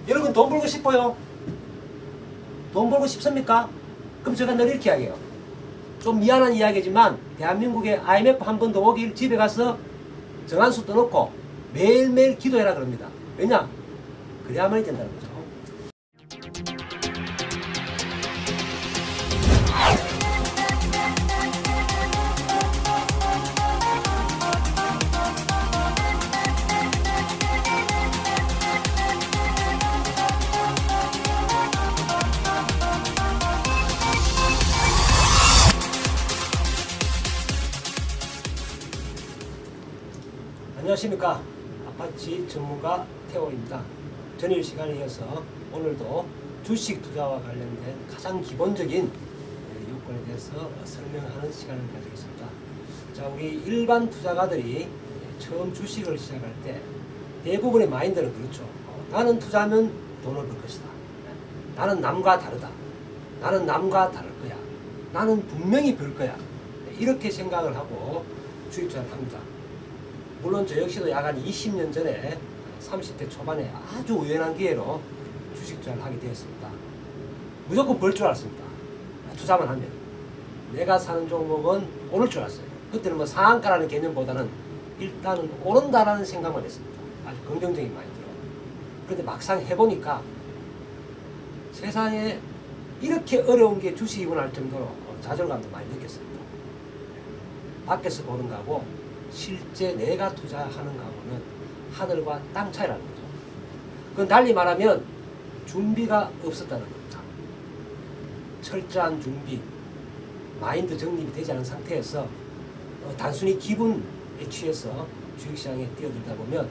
여러분 돈 벌고 싶어요? 돈 벌고 싶습니까? 그럼 제가 늘 이렇게 이야기해요. 좀 미안한 이야기지만 대한민국에 IMF 한 번 더 오길 집에 가서 정한수 떠놓고 매일매일 기도해라 그럽니다. 왜냐? 그래야만이 된다는 거죠. 안녕하십니까. 아파치 전문가 태호입니다. 전일 시간에 이어서 오늘도 주식 투자와 관련된 가장 기본적인 요건에 대해서 설명하는 시간을 가지겠습니다. 자, 우리 일반 투자가들이 처음 주식을 시작할 때 대부분의 마인드는 그렇죠. 나는 투자하면 돈을 벌 것이다. 나는 남과 다르다. 나는 남과 다를 거야. 나는 분명히 벌 거야. 이렇게 생각을 하고 주식 투자를 합니다. 물론 저 역시도 약 한 20년 전에 30대 초반에 아주 우연한 기회로 주식 투자를 하게 되었습니다. 무조건 벌 줄 알았습니다. 투자만 하면. 내가 사는 종목은 오를 줄 알았어요. 그때는 뭐 상한가라는 개념보다는 일단은 오른다라는 생각만 했습니다. 아주 긍정적인 마인드로. 그런데 막상 해보니까 세상에 이렇게 어려운 게 주식이구나 할 정도로 좌절감도 많이 느꼈습니다. 밖에서 보는 거하고 실제 내가 투자하는 거하고는 하늘과 땅 차이라는 거죠. 그건 달리 말하면 준비가 없었다는 겁니다. 철저한 준비, 마인드 정립이 되지 않은 상태에서 단순히 기분에 취해서 주식시장에 뛰어들다 보면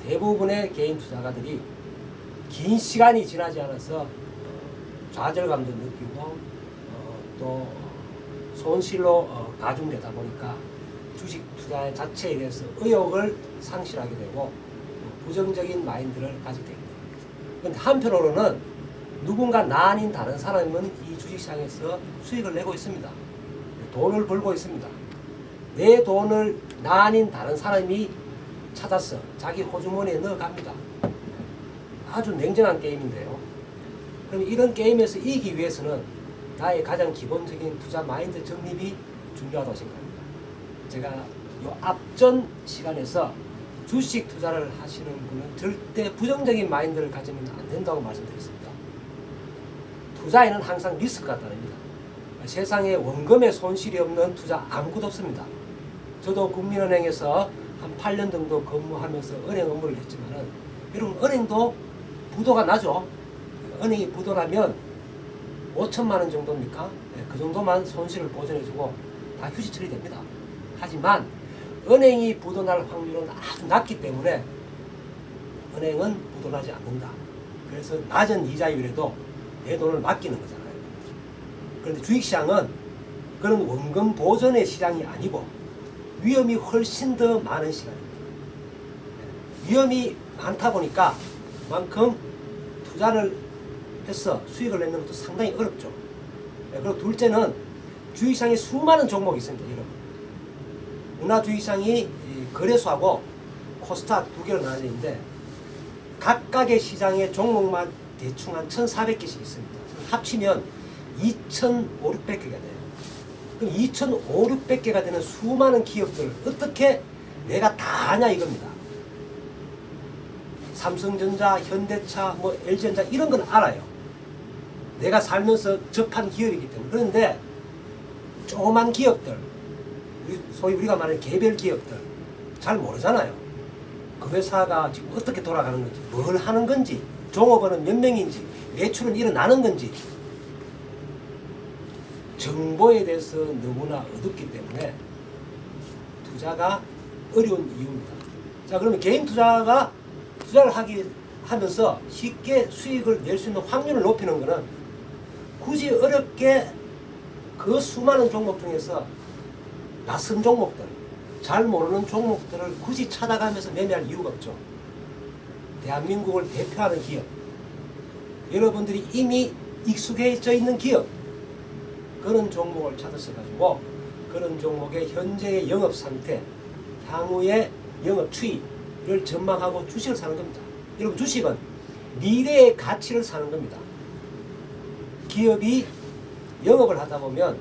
대부분의 개인 투자가들이 긴 시간이 지나지 않아서 좌절감도 느끼고 또 손실로 가중되다 보니까 주식 투자 자체에 대해서 의욕을 상실하게 되고 부정적인 마인드를 가지게 됩니다. 그런데 한편으로는 누군가 나 아닌 다른 사람은 이 주식시장에서 수익을 내고 있습니다. 돈을 벌고 있습니다. 내 돈을 나 아닌 다른 사람이 찾아서 자기 호주머니에 넣어갑니다. 아주 냉정한 게임인데요. 그럼 이런 게임에서 이기기 위해서는 나의 가장 기본적인 투자 마인드 정립이 중요하다고 생각합니다. 제가 요 앞전 시간에서 주식 투자를 하시는 분은 절대 부정적인 마인드를 가지면 안 된다고 말씀드렸습니다. 투자에는 항상 리스크가 따릅니다. 세상에 원금에 손실이 없는 투자 아무것도 없습니다. 저도 국민은행에서 한 8년 정도 근무하면서 은행 업무를 했지만은 여러분 은행도 부도가 나죠. 은행이 부도나면 5천만 원 정도입니까? 네, 그 정도만 손실을 보전해주고 다 휴지 처리됩니다. 하지만 은행이 부도날 확률은 아주 낮기 때문에 은행은 부도나지 않는다. 그래서 낮은 이자율에도 내 돈을 맡기는 거잖아요. 그런데 주식시장은 그런 원금 보존의 시장이 아니고 위험이 훨씬 더 많은 시장입니다. 위험이 많다 보니까 그만큼 투자를 해서 수익을 내는 것도 상당히 어렵죠. 그리고 둘째는 주식시장에 수많은 종목이 있습니다. 여러분. 문화주식시장이 거래소하고 코스닥 두 개로 나눠져 있는데 각각의 시장의 종목만 대충 한 1,400개씩 있습니다. 합치면 2,500개가 돼요. 그럼 2,500개가 되는 수많은 기업들을 어떻게 내가 다 아냐 이겁니다. 삼성전자, 현대차, 뭐 LG전자 이런 건 알아요. 내가 살면서 접한 기업이기 때문에. 그런데 조그만 기업들, 소위 우리가 말하는 개별 기업들 잘 모르잖아요. 그 회사가 지금 어떻게 돌아가는 건지, 뭘 하는 건지, 종업원은 몇 명인지, 매출은 일어나는 건지 정보에 대해서 너무나 어둡기 때문에 투자가 어려운 이유입니다. 자, 그러면 개인 투자가 투자를 하면서 쉽게 수익을 낼 수 있는 확률을 높이는 것은 굳이 어렵게 그 수많은 종목 중에서 낯선 종목들, 잘 모르는 종목들을 굳이 찾아가면서 매매할 이유가 없죠. 대한민국을 대표하는 기업, 여러분들이 이미 익숙해져 있는 기업, 그런 종목을 찾아서 가지고 그런 종목의 현재의 영업 상태, 향후의 영업 추이를 전망하고 주식을 사는 겁니다. 여러분, 주식은 미래의 가치를 사는 겁니다. 기업이 영업을 하다 보면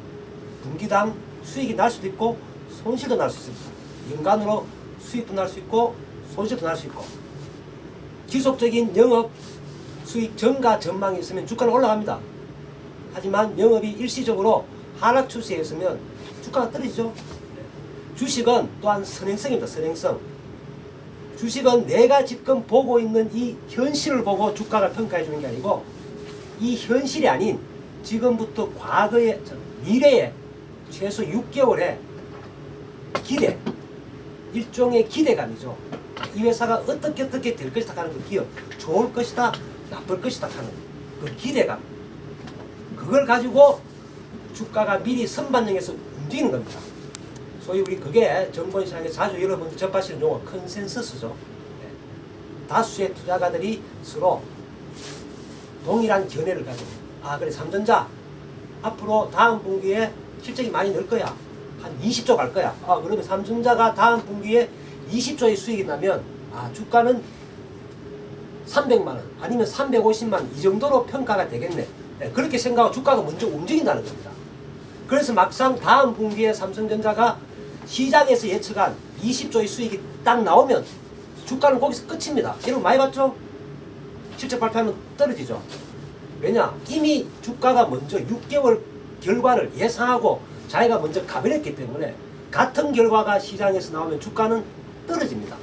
분기당 수익이 날 수도 있고 손실도 날 수 있습니다. 연간으로 수익도 날 수 있고 손실도 날 수 있고, 지속적인 영업 수익 증가 전망이 있으면 주가는 올라갑니다. 하지만 영업이 일시적으로 하락 추세에 있으면 주가가 떨어지죠. 주식은 또한 선행성입니다. 선행성. 주식은 내가 지금 보고 있는 이 현실을 보고 주가가 평가해 주는 게 아니고, 이 현실이 아닌 지금부터 과거의 미래에 최소 6개월의 기대, 일종의 기대감이죠. 이 회사가 어떻게 될 것이다 하는 그 기업, 좋을 것이다 나쁠 것이다 하는 그 기대감, 그걸 가지고 주가가 미리 선반영해서 움직이는 겁니다. 소위 우리 그게 정보시장에 자주 여러분들 접하시는 용어 컨센서스죠. 다수의 투자가들이 서로 동일한 견해를 가지고, 그래 삼전자 앞으로 다음 분기에 실적이 많이 늘 거야, 한 20조 갈 거야. 그러면 삼전자가 다음 분기에 20조의 수익이 나면 주가는 300만원 아니면 350만원 이 정도로 평가가 되겠네. 그렇게 생각하고 주가가 먼저 움직인다는 겁니다. 그래서 막상 다음 분기에 삼성전자가 시장에서 예측한 20조의 수익이 딱 나오면 주가는 거기서 끝입니다. 여러분 많이 봤죠? 실적 발표하면 떨어지죠. 왜냐? 이미 주가가 먼저 6개월 결과를 예상하고 자기가 먼저 가버렸기 때문에 같은 결과가 시장에서 나오면 주가는 떨어집니다.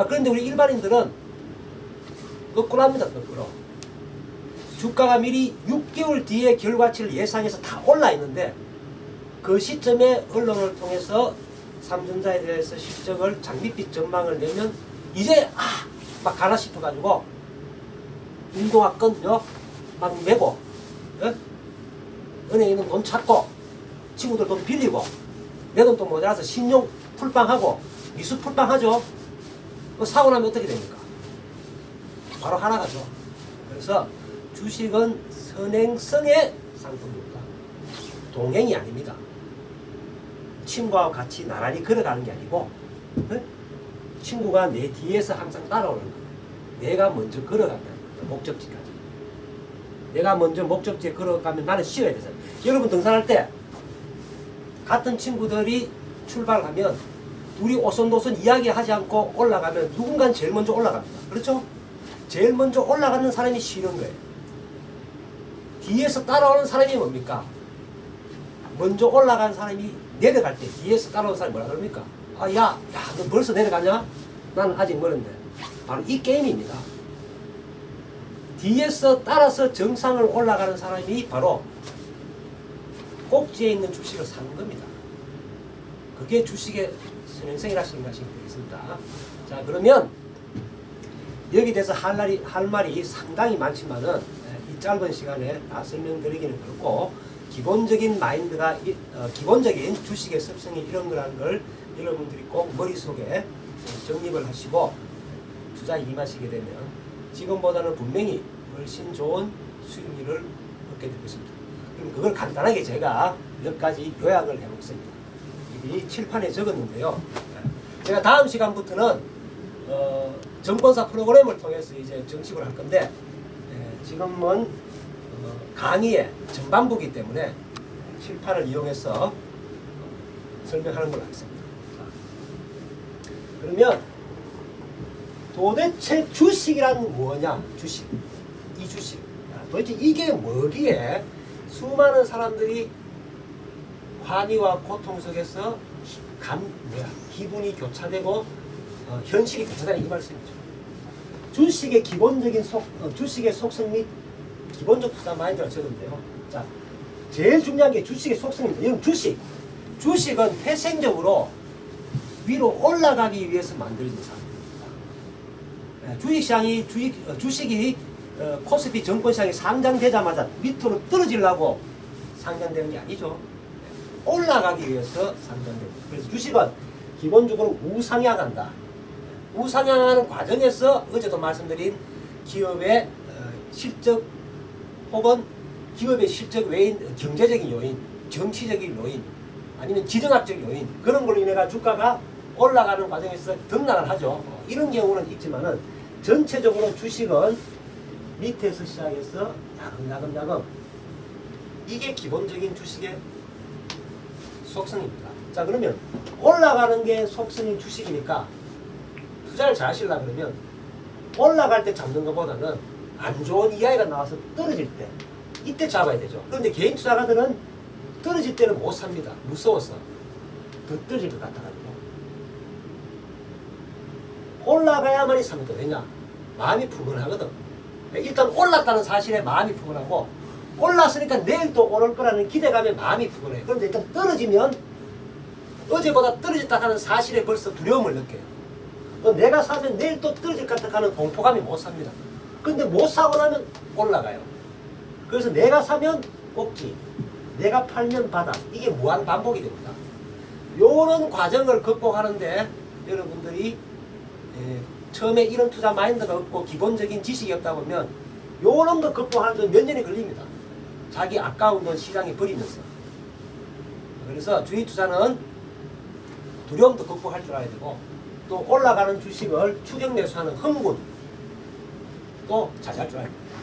그런데 우리 일반인들은 거꾸로 합니다. 거꾸로. 주가가 미리 6개월 뒤에 결과치를 예상해서 다 올라 있는데, 그 시점에 언론을 통해서 삼전자에 대해서 실적을 장밋빛 전망을 내면 이제 막 가나 싶어가지고 운동화끈 막 메고, 은행에 있는 돈 찾고 친구들 돈 빌리고 내 돈 또 모자라서 신용 풀빵하고 미수 풀빵하죠. 사고 나면 어떻게 됩니까? 바로 하나 가죠. 그래서 주식은 선행성의 상품입니다. 동행이 아닙니다. 친구와 같이 나란히 걸어가는 게 아니고, 친구가 내 뒤에서 항상 따라오는 거예요. 내가 먼저 걸어간다는 거예요. 목적지까지. 내가 먼저 목적지에 걸어가면 나는 쉬어야 되잖아요. 여러분 등산할 때 같은 친구들이 출발하면 둘이 오손도손 이야기하지 않고 올라가면 누군가는 제일 먼저 올라갑니다. 그렇죠? 제일 먼저 올라가는 사람이 쉬는 거예요. 뒤에서 따라오는 사람이 뭡니까? 먼저 올라간 사람이 내려갈 때 뒤에서 따라오는 사람이 뭐라 그럽니까? 야, 너 벌써 내려가냐? 나는 아직 멀었네. 바로 이 게임입니다. 뒤에서 따라서 정상을 올라가는 사람이 바로 꼭지에 있는 주식을 사는 겁니다. 그게 주식의 선행성이라 생각하시면 되겠습니다. 자, 그러면 여기 대해서 할 말이 상당히 많지만은 이 짧은 시간에 다 설명드리기는 그렇고, 기본적인 마인드가 기본적인 주식의 습성이 이런 거라는 걸 여러분들이 꼭 머릿속에 정립을 하시고 투자에 임하시게 되면 지금보다는 분명히 훨씬 좋은 수익률을 얻게 될 것입니다. 그럼 그걸 간단하게 제가 몇 가지 요약을 해보겠습니다. 이 칠판에 적었는데요. 제가 다음 시간부터는 증권사 프로그램을 통해서 이제 정식으로 할 건데, 지금은 강의의 전반부이기 때문에 칠판을 이용해서 설명하는 걸로 하겠습니다. 그러면 도대체 주식이란 뭐냐? 주식. 이 주식. 도대체 이게 뭐기에 수많은 사람들이 환희와 고통 속에서 기분이 교차되고 현실이 교차되는 이 말씀이죠. 주식의 기본적인 주식의 속성 및 기본적 투자 마인드가 적은데요. 자, 제일 중요한 게 주식의 속성입니다. 이건 주식은 태생적으로 위로 올라가기 위해서 만들어진 상품입니다. 주식이 코스피 증권시장에 상장되자마자 밑으로 떨어지려고 상장되는 게 아니죠. 올라가기 위해서 상장됩니다. 그래서 주식은 기본적으로 우상향한다. 우상향하는 과정에서 어제도 말씀드린 기업의 실적 혹은 기업의 실적 외인 경제적인 요인, 정치적인 요인, 아니면 지정학적 요인, 그런 걸로 인해 주가가 올라가는 과정에서 등락을 하죠. 이런 경우는 있지만은 전체적으로 주식은 밑에서 시작해서 야금야금 이게 기본적인 주식의 속성입니다. 자, 그러면 올라가는 게 속성인 주식이니까 투자를 잘 하시려고 그러면 올라갈 때 잡는 것보다는 안 좋은 이하이가 나와서 떨어질 때 이때 잡아야 되죠. 그런데 개인 투자가들은 떨어질 때는 못 삽니다. 무서워서. 더 떨어질 것 같아가지고. 올라가야만이 삽니다. 왜냐? 마음이 푸근하거든. 일단 올랐다는 사실에 마음이 푸근하고 올랐으니까 내일 또 오를 거라는 기대감에 마음이 푸근해. 그런데 일단 떨어지면 어제보다 떨어졌다 하는 사실에 벌써 두려움을 느껴요. 내가 사면 내일 또 떨어질 것 같다 하는 공포감이 못 삽니다. 근데 못 사고 나면 올라가요. 그래서 내가 사면 꼭지, 내가 팔면 바닥. 이게 무한 반복이 됩니다. 요런 과정을 극복하는데 여러분들이 처음에 이런 투자 마인드가 없고 기본적인 지식이 없다 보면 요런 거 극복하는데 몇 년이 걸립니다. 자기 아까운 돈 시장에 버리면서. 그래서 주식 투자는 두려움도 극복할 줄 알아야 되고 또 올라가는 주식을 추격 매수하는 흥분 또 자제할 줄 알아야 됩니다.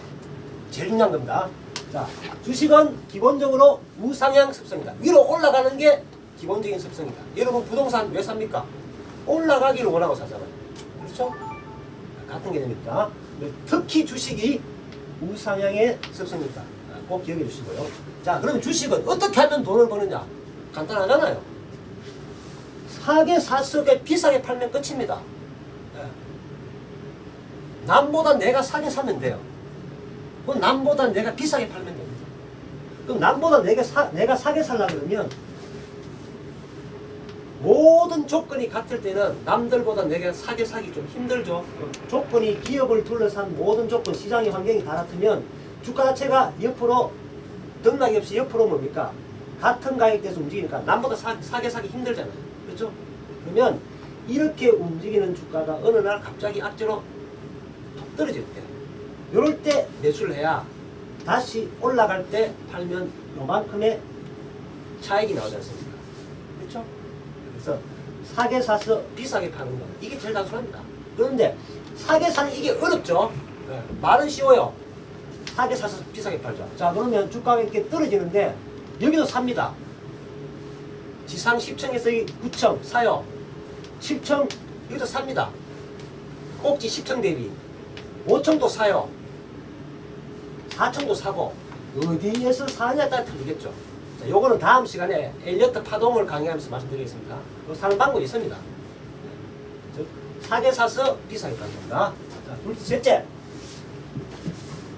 제일 중요한 겁니다. 자, 주식은 기본적으로 우상향 습성이다. 위로 올라가는 게 기본적인 습성이다. 여러분 부동산 왜 삽니까? 올라가기를 원하고 사잖아요. 그렇죠? 같은 개념입니다. 특히 주식이 우상향의 습성이다. 꼭 기억해 주시고요. 자, 그러면 주식은 어떻게 하면 돈을 버느냐? 간단하잖아요. 사게 사석에 비싸게 팔면 끝입니다. 남보다 내가 사게 사면 돼요. 그럼 남보다 내가 비싸게 팔면 됩니다. 그럼 남보다 내가 사게 살려고 그러면 모든 조건이 같을 때는 남들보다 내가 사게 사기 좀 힘들죠. 조건이 기업을 둘러싼 모든 조건, 시장의 환경이 다 같으면 주가 자체가 옆으로 등락이 없이 옆으로 뭡니까? 같은 가격대에서 움직이니까 남보다 사게 사기 힘들잖아요. 그렇죠? 그러면 이렇게 움직이는 주가가 어느 날 갑자기 악재로 톡 떨어질 때 이럴 때 매수를 해야 다시 올라갈 때 팔면 요만큼의 차익이 나오지 않습니까? 그렇죠? 그래서 사게 사서 비싸게 파는 거 이게 제일 단순합니다. 그런데 사게 사는 이게 어렵죠. 말은 쉬워요. 사게 사서 비싸게 팔죠. 자, 그러면 주가가 이렇게 떨어지는데 여기도 삽니다. 지상 10층에서 9층 사요. 7층 여기도 삽니다. 꼭지 10층 대비 5층도 사요. 4층도 사고 어디에서 사냐에 따라 틀리겠죠. 자, 요거는 다음 시간에 엘리어트 파동을 강의하면서 말씀드리겠습니다. 사는 방법이 있습니다. 즉 사게 사서 비싸게 파는 겁니다. 자, 둘째째,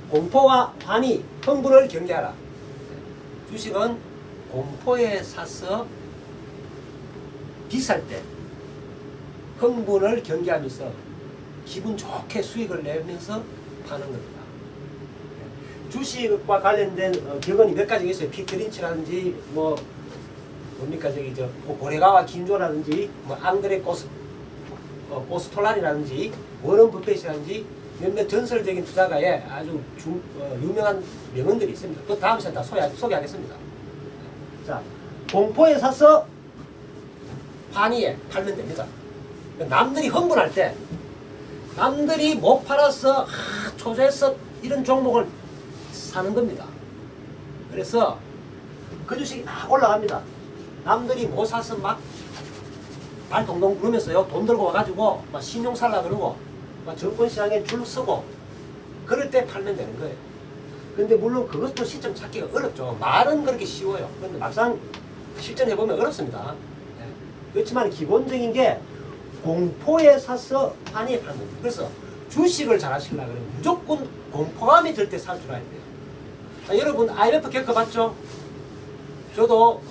공포와 환희, 흥분을 경계하라. 주식은 공포에 사서 비쌀 때 흥분을 경계하면서 기분 좋게 수익을 내면서 파는 겁니다. 주식과 관련된 격언이 몇 가지 있어요. 피터 린치라든지 뭡니까 저기 고레가와 긴조라든지 앙드레 고스톨란이라든지 워런 버핏이라든지 몇몇 전설적인 투자가의 아주 유명한 명언들이 있습니다. 그 다음 시간에 다 소개하겠습니다. 자, 공포에 사서 환희에 팔면 됩니다. 남들이 흥분할 때 남들이 못 팔아서 초조해서 이런 종목을 사는 겁니다. 그래서 그 주식이 막 올라갑니다. 남들이 못 사서 막 발 동동 구르면서요 돈 들고 와가지고 막 신용 살라 그러고 막 증권시장에 줄 서고 그럴 때 팔면 되는 거예요. 근데 물론 그것도 시점 찾기가 어렵죠. 말은 그렇게 쉬워요. 그런데 막상 실전해보면 어렵습니다. 그렇지만 기본적인 게 공포에 사서 환희에 파는 겁니다. 그래서 주식을 잘 하시려고 그러면 무조건 공포감이 들 때 살 줄 알아야 돼요. 자, 여러분 IMF 겪어봤죠? 저도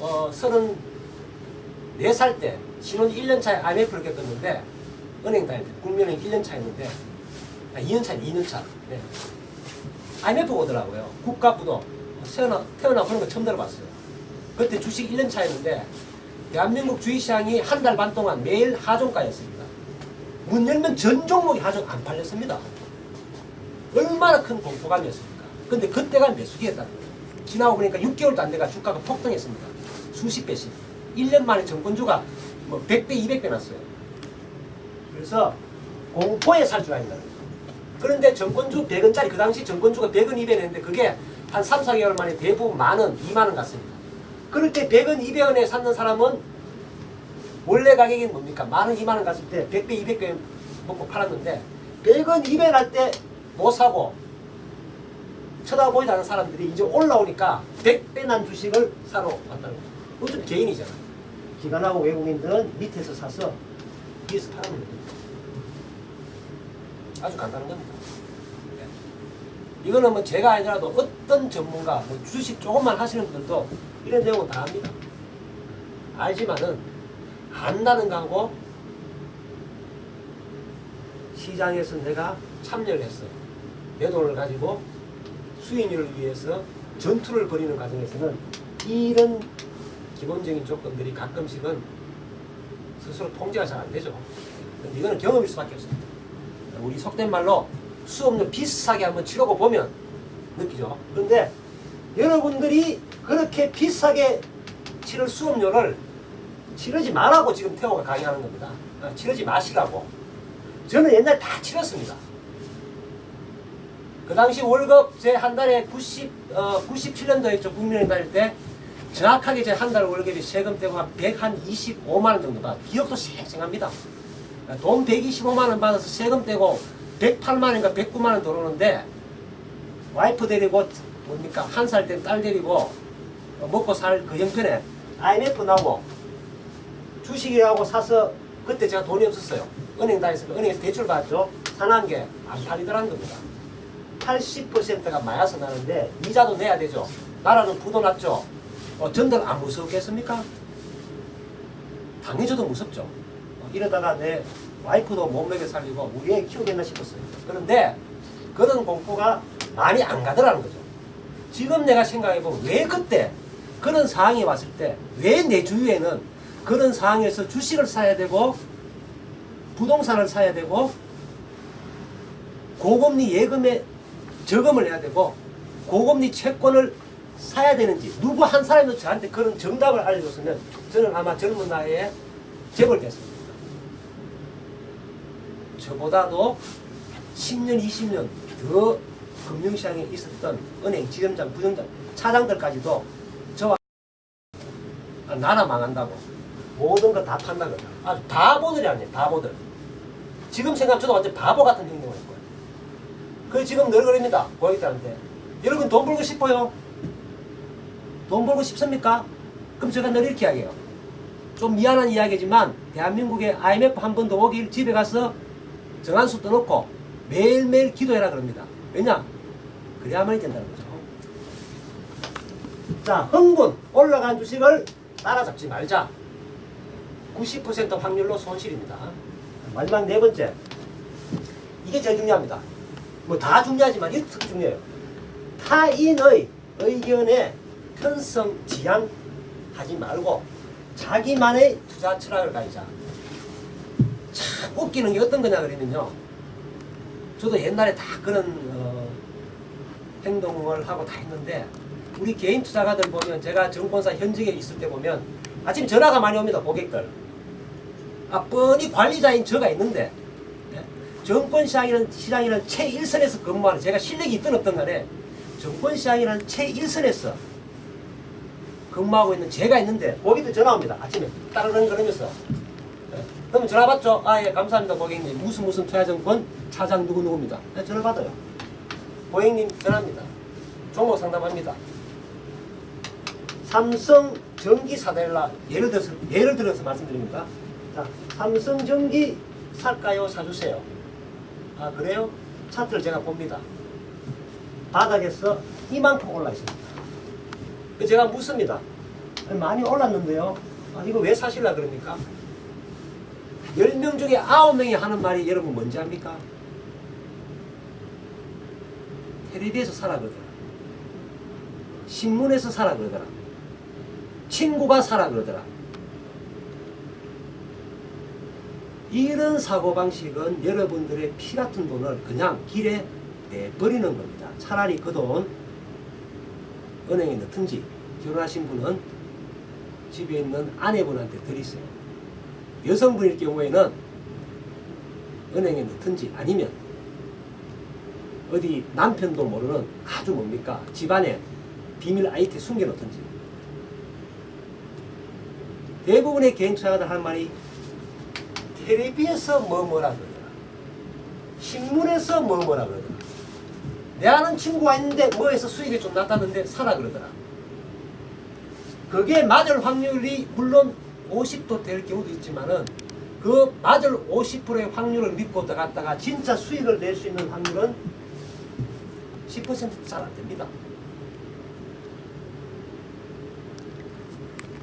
34살 때 신혼 1년 차에 IMF를 겪었는데 은행 다닐 때 국민은행 1년 차였는데 2년 차에 2년 차. 네. IMF 오더라고요. 국가부도 태어나고 그런 거 처음 들어봤어요. 그때 주식 1년 차였는데 대한민국 주식시장이 한 달 반 동안 매일 하종가였습니다. 문 열면 전 종목이 하종 안 팔렸습니다. 얼마나 큰 공포감이었습니까? 근데 그때가 매수기였다는 거예요. 지나고 보니까 6개월도 안 돼가 주가가 폭등했습니다. 수십 배씩. 1년 만에 정권주가 100배, 200배 났어요. 그래서 공포에 살 줄 알아야 된다는 거예요. 그런데 정권주 100원짜리 그 당시 정권주가 100원 200원 했는데 그게 한 3, 4개월 만에 대부분 만원, 2만원 갔습니다. 그럴 때 100원, 200원에 샀는 사람은 원래 가격이 뭡니까? 만원, 2만원 갔을 때 100배, 200배 먹고 팔았는데 100원, 200원 할 때 못 사고 쳐다보지 않는 사람들이 이제 올라오니까 100배 난 주식을 사러 왔다는 거예요. 그것도 개인이잖아. 기관하고 외국인들은 밑에서 사서 위에서 팔아는 겁니다. 아주 간단한 겁니다. 이거는 뭐 제가 아니더라도 어떤 전문가, 뭐 주식 조금만 하시는 분들도 이런 내용은 다 압니다. 알지만은 안다는 거하고 시장에서 내가 참여를 했어. 내 돈을 가지고 수익률을 위해서 전투를 벌이는 과정에서는 이런 기본적인 조건들이 가끔씩은 스스로 통제가 잘 안 되죠. 근데 이거는 경험일 수밖에 없습니다. 우리 속된 말로 수업료 비싸게 한번 치르고 보면 느끼죠. 그런데 여러분들이 그렇게 비싸게 치를 수업료를 치르지 말라고 지금 태호가 강의하는 겁니다. 치르지 마시라고. 저는 옛날에 다 치렀습니다. 그 당시 월급 제 한 달에 97년도에 국민은행 다닐 때 정확하게 제 한 달 월급이 세금 떼고 한 125만 원 정도 받아. 기억도 생생합니다. 돈 125만 원 받아서 세금 떼고 108만 원인가 109만 원 들어오는데 와이프 데리고 뭡니까 한 살 때 딸 데리고 먹고 살 그 형편에 IMF 나오고 주식이라고 사서 그때 제가 돈이 없었어요. 은행 다녔으니까 은행에서 대출 받았죠. 사는 게 안 팔리더라는 겁니다. 80%가 마이너스 나는데 이자도 내야 되죠. 나라는 부도 났죠. 전들 안 무섭겠습니까? 당연히 저도 무섭죠. 이러다가 내 와이프도 못 먹여 살리고 우리 애 키우겠나 싶었어요. 그런데 그런 공포가 많이 안 가더라는 거죠. 지금 내가 생각해보면 왜 그때 그런 상황이 왔을 때 왜 내 주위에는 그런 상황에서 주식을 사야 되고 부동산을 사야 되고 고금리 예금에 저금을 해야 되고 고금리 채권을 사야 되는지 누구 한 사람도 저한테 그런 정답을 알려줬으면 저는 아마 젊은 나이에 재벌 됐습니다. 저보다도 10년, 20년 더 금융시장에 있었던 은행, 지점장, 부점장, 차장들까지도 저와 나라 망한다고 모든 거 다 판다고 아주 바보들이 아니에요. 바보들. 지금 생각하면 저도 완전 바보 같은 행동을 할 거예요. 그래서 지금 널거립니다. 고객들한테. 여러분 돈 벌고 싶어요? 돈 벌고 싶습니까? 그럼 제가 늘 이렇게 이야기해요. 좀 미안한 이야기지만 대한민국에 IMF 한 번 더 오길 집에 가서 정한수 떠놓고 매일매일 기도해라 그럽니다. 왜냐? 그래야만이 된다는 거죠. 자, 흥분, 올라간 주식을 따라잡지 말자. 90% 확률로 손실입니다. 마지막 네 번째. 이게 제일 중요합니다. 뭐 다 중요하지만 이게 특 중요해요. 타인의 의견에 편성 지향하지 말고 자기만의 투자 철학을 가지자. 참 웃기는 게 어떤 거냐 그러면요. 저도 옛날에 다 그런 행동을 하고 다 했는데 우리 개인 투자가들 보면 제가 증권사 현직에 있을 때 보면 아침 전화가 많이 옵니다. 고객들. 뻔히 관리자인 저가 있는데 정권시장이라는 최일선에서 근무하는 제가 실력이 있든 없든 간에 정권시장이라는 최일선에서 근무하고 있는 제가 있는데 고객들 전화 옵니다. 아침에 따르릉 그러면서 그러면 전화 받죠. 아, 예, 감사합니다 고객님. 무슨 투자증권 차장 누구입니다. 네, 전화 받아요. 고객님 전화합니다. 종목 상담합니다. 삼성전기 사달라 예를 들어서 말씀드립니다. 자, 삼성전기 살까요? 사주세요. 아, 그래요? 차트를 제가 봅니다. 바닥에서 이만큼 올라 있습니다. 제가 묻습니다. 많이 올랐는데요. 아, 이거 왜 사실라 그럽니까? 10명 중에 9명이 하는 말이 여러분 뭔지 압니까? 텔레비에서 사라 그러더라. 신문에서 사라 그러더라. 친구가 사라 그러더라. 이런 사고방식은 여러분들의 피 같은 돈을 그냥 길에 내버리는 겁니다. 차라리 그 돈 은행에 넣든지 결혼하신 분은 집에 있는 아내분한테 드리세요. 여성분일 경우에는 은행에 넣든지 아니면 어디 남편도 모르는 아주 뭡니까? 집안에 비밀 IT 숨겨놓든지. 대부분의 개인 투자가들 하는 말이 텔레비에서 뭐라 그러더라. 신문에서 뭐라 그러더라. 내 아는 친구가 있는데 뭐에서 수익이 좀 났다는데 사라 그러더라. 그게 맞을 확률이 물론 50도 될 경우도 있지만은 그 맞을 50%의 확률을 믿고 들어갔다가 진짜 수익을 낼 수 있는 확률은 10%도 잘 안 됩니다.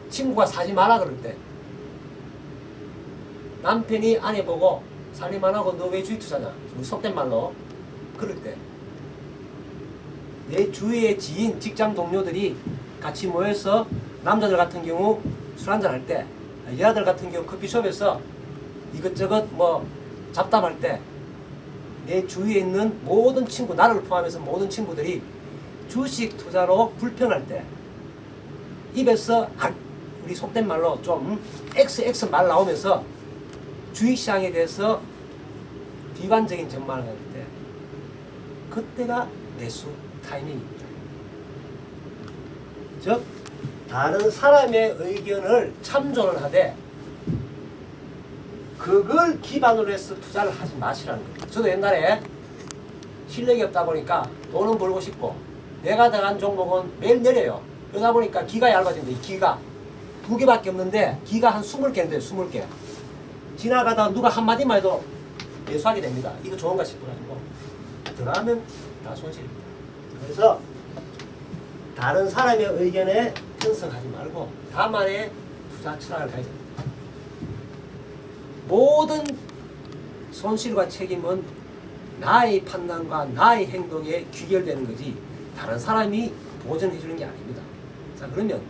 친구가 사지 마라 그럴 때 남편이 아내 보고 살림만 하고 너 왜 주식 투자냐? 속된 말로 그럴 때 내 주위의 지인, 직장 동료들이 같이 모여서 남자들 같은 경우 술 한잔 할 때, 여자들 같은 경우 커피숍에서 이것저것 뭐 잡담할 때 내 주위에 있는 모든 친구, 나를 포함해서 모든 친구들이 주식 투자로 불평할 때 입에서 우리 속된 말로 좀 XX 말 나오면서 주식시장에 대해서 비관적인 전망을 할 때 그때가 매수 타이밍입니다. 즉 다른 사람의 의견을 참조를 하되 그걸 기반으로 해서 투자를 하지 마시라는 거예요. 저도 옛날에 실력이 없다 보니까 돈은 벌고 싶고 내가 들어간 종목은 매일 내려요. 그러다 보니까 기가 얇아진다. 이 기가 2개밖에 없는데 기가 한 20개인데 20개 지나가다가 누가 한마디만 해도 매수하게 됩니다. 이거 좋은가 싶어가지고 들어가면 다 손실입니다. 그래서 다른 사람의 의견에 편성하지 말고 다만의 투자 철학을 가져야 됩니다. 모든 손실과 책임은 나의 판단과 나의 행동에 귀결되는 거지 다른 사람이 보전해 주는 게 아닙니다. 자, 그러면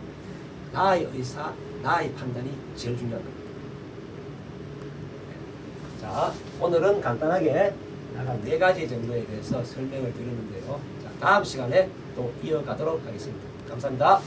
나의 의사, 나의 판단이 제일 중요한 겁니다. 자, 오늘은 간단하게 약 4가지 정도에 대해서 설명을 드렸는데요. 자, 다음 시간에 또 이어가도록 하겠습니다. 감사합니다.